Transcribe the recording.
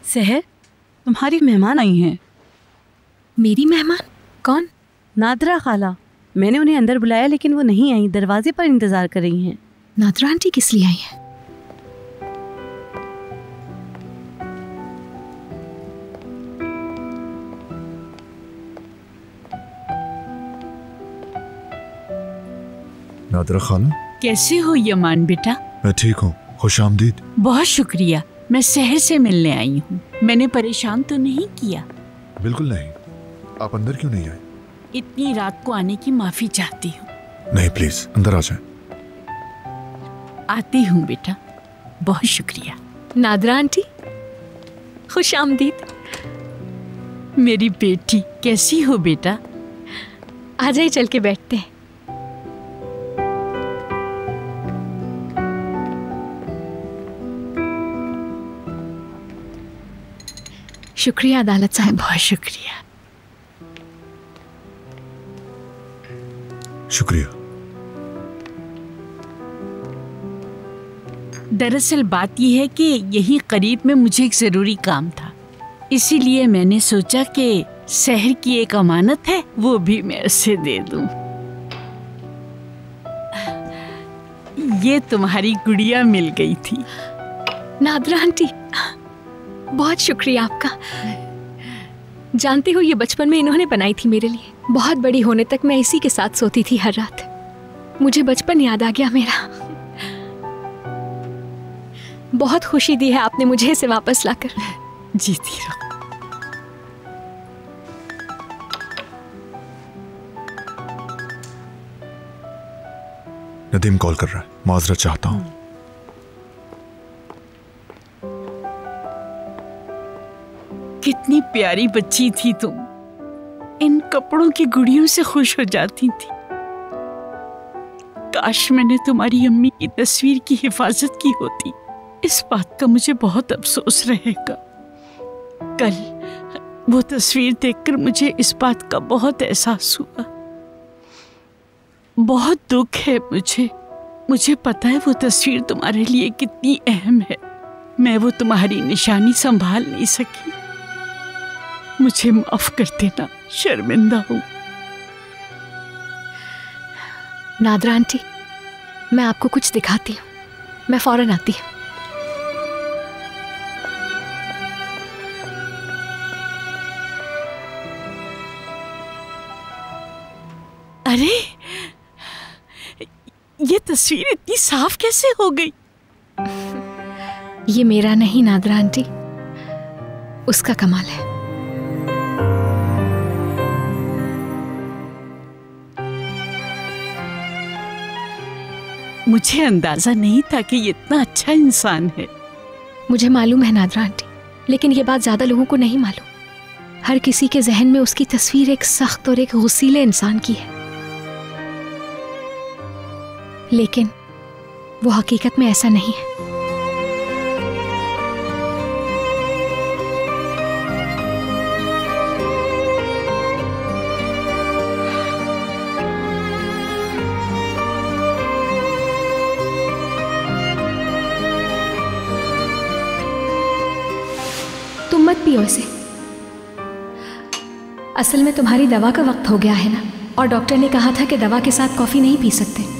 सहर, तुम्हारी मेहमान आई हैं। मेरी मेहमान? कौन? नादरा खाला। मैंने उन्हें अंदर बुलाया लेकिन वो नहीं आई, दरवाजे पर इंतजार कर रही हैं। नादरा आंटी किस लिए आई है? नादरा खाला, कैसे हो यमान बेटा? मैं ठीक हूँ, खुश आमदीद। बहुत शुक्रिया, मैं शहर से मिलने आई हूँ। मैंने परेशान तो नहीं किया? बिल्कुल नहीं। आप अंदर क्यों नहीं आए? इतनी रात को आने की माफी चाहती हूँ। नहीं, प्लीज अंदर आ जाएं। आती हूँ बेटा, बहुत शुक्रिया। नादरा आंटी, खुश आमदीद। मेरी बेटी, कैसी हो बेटा? आ जाइए, चल के बैठते हैं। शुक्रिया अदालत साहब। बहुत शुक्रिया। शुक्रिया। दरअसल बात यह है कि यही करीब में मुझे एक जरूरी काम था, इसीलिए मैंने सोचा कि शहर की एक अमानत है, वो भी मैं उसे दे दूं। ये तुम्हारी गुड़िया मिल गई थी। नादरा आंटी, बहुत शुक्रिया आपका। जानती हो, ये बचपन में इन्होंने बनाई थी मेरे लिए। बहुत बड़ी होने तक मैं इसी के साथ सोती थी हर रात। मुझे बचपन याद आ गया मेरा। बहुत खुशी दी है आपने मुझे इसे वापस लाकर। जीती रहो। नदीम कॉल कर रहा है, माजरत चाहता हूँ। कितनी प्यारी बच्ची थी तुम, इन कपड़ों की गुड़ियों से खुश हो जाती थी। काश मैंने तुम्हारी अम्मी की तस्वीर की हिफाजत की होती। इस बात का मुझे बहुत अफसोस रहेगा। कल वो तस्वीर देखकर मुझे इस बात का बहुत एहसास हुआ। बहुत दुख है मुझे पता है वो तस्वीर तुम्हारे लिए कितनी अहम है। मैं वो तुम्हारी निशानी संभाल नहीं सकी। मुझे माफ कर देना, शर्मिंदा हूँ। नादरा आंटी, मैं आपको कुछ दिखाती हूँ, मैं फौरन आती हूँ। अरे, ये तस्वीर इतनी साफ कैसे हो गई? ये मेरा नहीं नादरा आंटी, उसका कमाल है। मुझे अंदाजा नहीं था कि ये इतना अच्छा इंसान है। मुझे मालूम है नादरा आंटी, लेकिन ये बात ज्यादा लोगों को नहीं मालूम। हर किसी के जहन में उसकी तस्वीर एक सख्त और एक गुस्सीले इंसान की है, लेकिन वो हकीकत में ऐसा नहीं है। तुम मत पियो इसे। असल में तुम्हारी दवा का वक्त हो गया है ना, और डॉक्टर ने कहा था कि दवा के साथ कॉफी नहीं पी सकते।